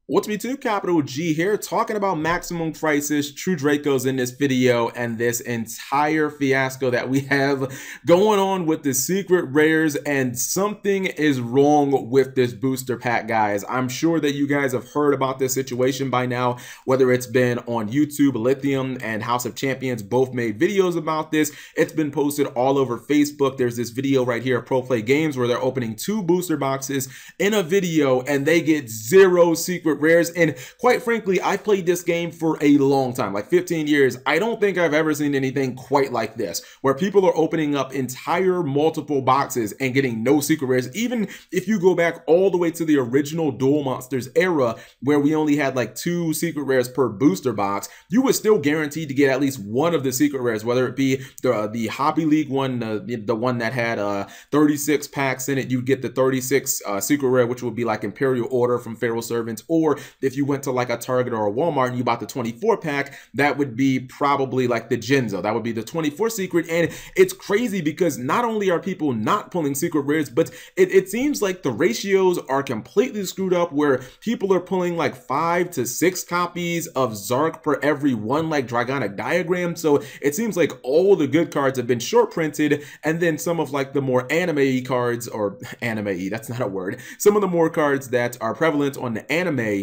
What's me too, Capital G here, talking about maximum prices, true Dracos in this video, and this entire fiasco that we have going on with the secret rares. And something is wrong with this booster pack, guys. I'm sure that you guys have heard about this situation by now, whether it's been on YouTube. Lithium and House of Champions both made videos about this. It's been posted all over Facebook. There's this video right here of Pro Play Games where they're opening 2 booster boxes in a video and they get 0 secret rares. And quite frankly, I played this game for a long time, like 15 years. I don't think I've ever seen anything quite like this, where people are opening up entire multiple boxes and getting no secret rares. Even if you go back all the way to the original Duel Monsters era, where we only had like 2 secret rares per booster box, you were still guaranteed to get at least one of the secret rares, whether it be the Hobby League one, the one that had 36 packs in it. You get the 36 secret rare, which would be like Imperial Order from Feral Servants, or if you went to like a Target or a Walmart and you bought the 24 pack, that would be probably like the Genzo. That would be the 24 secret. And it's crazy because not only are people not pulling secret rares, but it seems like the ratios are completely screwed up, where people are pulling like 5 to 6 copies of Zark per every one like Dragonic Diagram. So it seems like all the good cards have been short printed, and then some of like the more anime cards, or anime, that's not a word, some of the more cards that are prevalent on the anime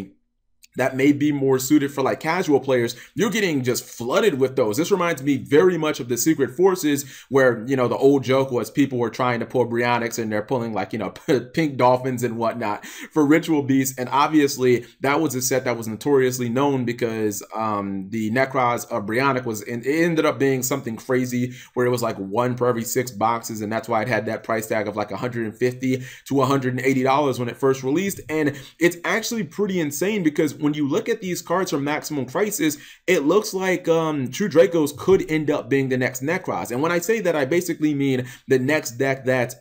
that may be more suited for like casual players, you're getting just flooded with those. This reminds me very much of the Secret Forces, where, you know, the old joke was people were trying to pull Brionics and they're pulling like, you know, pink dolphins and whatnot for Ritual Beasts. And obviously that was a set that was notoriously known because the Nekroz of Brionic it ended up being something crazy, where it was like 1 per every 6 boxes. And that's why it had that price tag of like $150 to $180 when it first released. And it's actually pretty insane because when you look at these cards from maximum prices, it looks like True Dracos could end up being the next Nekroz. And when I say that, I basically mean the next deck that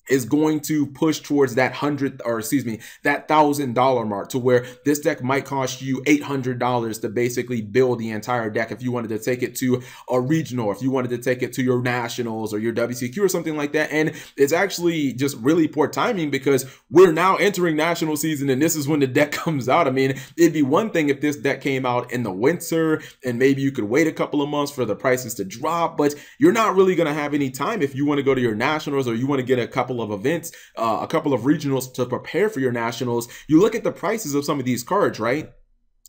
is going to push towards that that $1,000 mark, to where this deck might cost you $800 to basically build the entire deck if you wanted to take it to a regional, if you wanted to take it to your nationals or your WCQ or something like that. And it's actually just really poor timing because we're now entering national season and this is when the deck comes out. I mean, it'd be one thing if this deck came out in the winter and maybe you could wait a couple of months for the prices to drop, but you're not really going to have any time if you want to go to your nationals or you want to get a couple of events, a couple of regionals to prepare for your nationals. You look at the prices of some of these cards, right?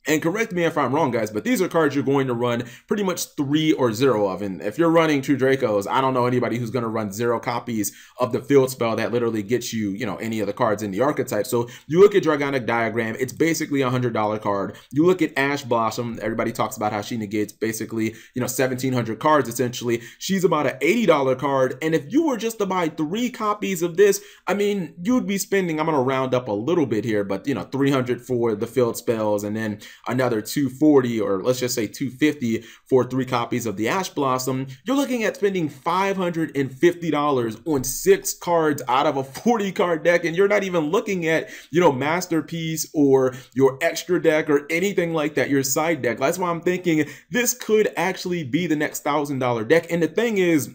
And correct me if I'm wrong, guys, but these are cards you're going to run pretty much 3 or 0 of. And if you're running True Dracos, I don't know anybody who's going to run 0 copies of the field spell that literally gets you, you know, any of the cards in the archetype. So you look at Dragonic Diagram, it's basically a $100 card. You look at Ash Blossom, everybody talks about how she negates basically, you know, 1,700 cards essentially. She's about an $80 card. And if you were just to buy 3 copies of this, I mean, you'd be spending, I'm going to round up a little bit here, but, you know, 300 for the field spells, and then another 240, or let's just say 250 for 3 copies of the Ash Blossom. You're looking at spending $550 on 6 cards out of a 40 card deck, and you're not even looking at, you know, Masterpiece or your extra deck or anything like that, your side deck. That's why I'm thinking this could actually be the next $1,000 deck. And the thing is,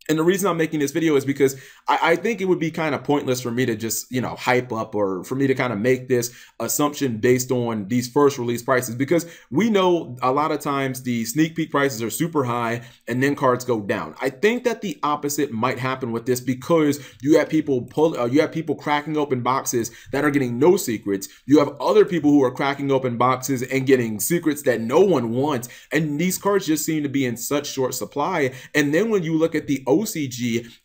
and the reason I'm making this video is because I think it would be kind of pointless for me to just, you know, hype up, or for me to kind of make this assumption based on these first release prices, because we know a lot of times the sneak peek prices are super high and then cards go down. I think that the opposite might happen with this, because you have people cracking open boxes that are getting no secrets. You have other people who are cracking open boxes and getting secrets that no one wants. And these cards just seem to be in such short supply. And then when you look at the OCG,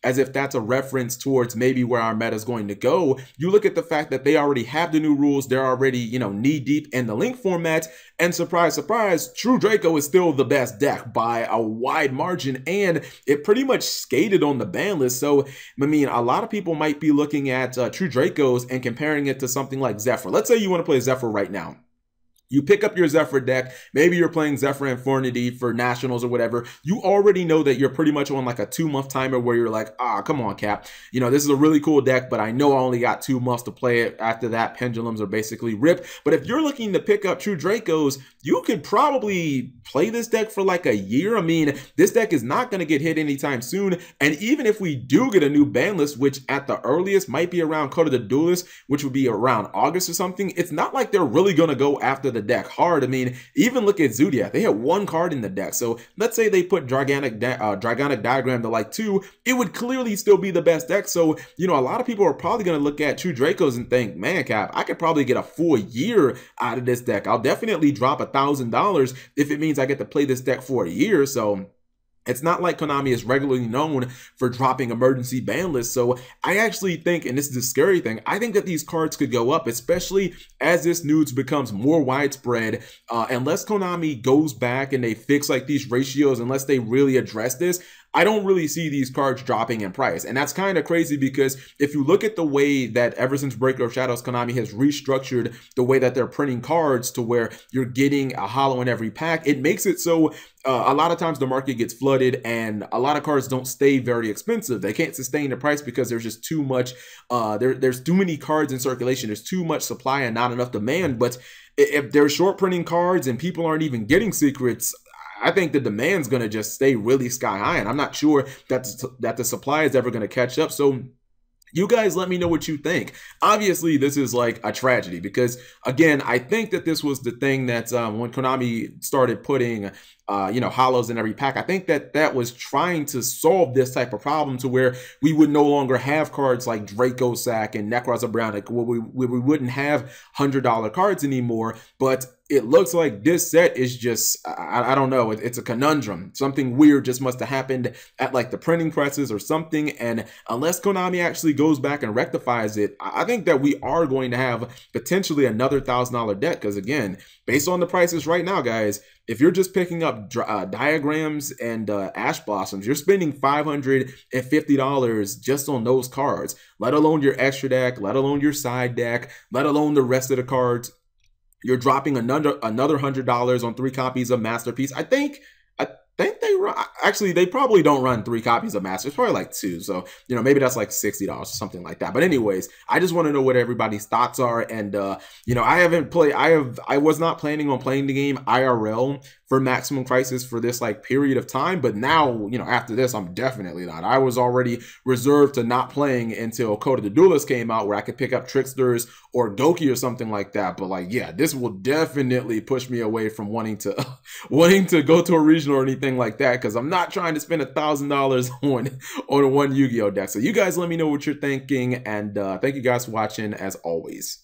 as if that's a reference towards maybe where our meta is going to go, you look at the fact that they already have the new rules, they're already, you know, knee deep in the link format, and surprise, surprise, True Draco is still the best deck by a wide margin, and it pretty much skated on the ban list. So, I mean, a lot of people might be looking at True Dracos and comparing it to something like Zephyr. Let's say you want to play Zephyr right now. You pick up your Zephyr deck, maybe you're playing Zephyr Infinity for Nationals or whatever. You already know that you're pretty much on like a 2-month timer where you're like, come on, Cap. You know, this is a really cool deck, but I know I only got 2 months to play it. After that, pendulums are basically ripped. But if you're looking to pick up True Dracos, you could probably play this deck for like a year. I mean, this deck is not going to get hit anytime soon. And even if we do get a new ban list, which at the earliest might be around Code of the Duelist, which would be around August or something, it's not like they're really going to go after the deck hard. I mean, even look at Zodiac. They had 1 card in the deck. So let's say they put Dragonic Diagram to like 2, it would clearly still be the best deck. So, you know, a lot of people are probably going to look at True Dracos and think, man, Cap, I could probably get a full year out of this deck. I'll definitely drop $1,000 if it means I get to play this deck for a year. So it's not like Konami is regularly known for dropping emergency ban lists. So I actually think, and this is the scary thing, I think that these cards could go up, especially as this news becomes more widespread. Unless Konami goes back and they fix like these ratios, unless they really address this, I don't really see these cards dropping in price. And that's kind of crazy because if you look at the way that ever since Breaker of Shadows, Konami has restructured the way that they're printing cards to where you're getting a holo in every pack, it makes it so a lot of times the market gets flooded and a lot of cards don't stay very expensive. They can't sustain the price because there's just too much, there's too many cards in circulation. There's too much supply and not enough demand. But if they're short printing cards and people aren't even getting secrets, I think the demand's going to just stay really sky high, and I'm not sure that the supply is ever going to catch up. So you guys let me know what you think. Obviously, this is like a tragedy because, again, I think that this was the thing that when Konami started putting you know, holos in every pack, I think that was trying to solve this type of problem to where we would no longer have cards like Draco Sack and Nekroz Brown, like where we wouldn't have $100 cards anymore. But it looks like this set is just, I don't know, it's a conundrum. Something weird just must have happened at like the printing presses or something. And unless Konami actually goes back and rectifies it, I think that we are going to have potentially another $1,000 deck. Because again, based on the prices right now, guys, if you're just picking up diagrams and ash blossoms, you're spending $550 just on those cards, let alone your extra deck, let alone your side deck, let alone the rest of the cards. You're dropping another $100 on 3 copies of Masterpiece. I think they run, actually, they probably don't run 3 copies of Master. It's probably like 2. So, you know, maybe that's like $60 or something like that. But anyways, I just want to know what everybody's thoughts are. And, you know, I was not planning on playing the game IRL for Maximum Crisis for this like period of time. But now, you know, after this, I'm definitely not. I was already reserved to not playing until Code of the Duelist came out where I could pick up Tricksters or Doki or something like that. But like, yeah, this will definitely push me away from wanting to go to a regional or anything like that, because I'm not trying to spend $1,000 on one Yu-Gi-Oh deck. So you guys let me know what you're thinking, and thank you guys for watching as always.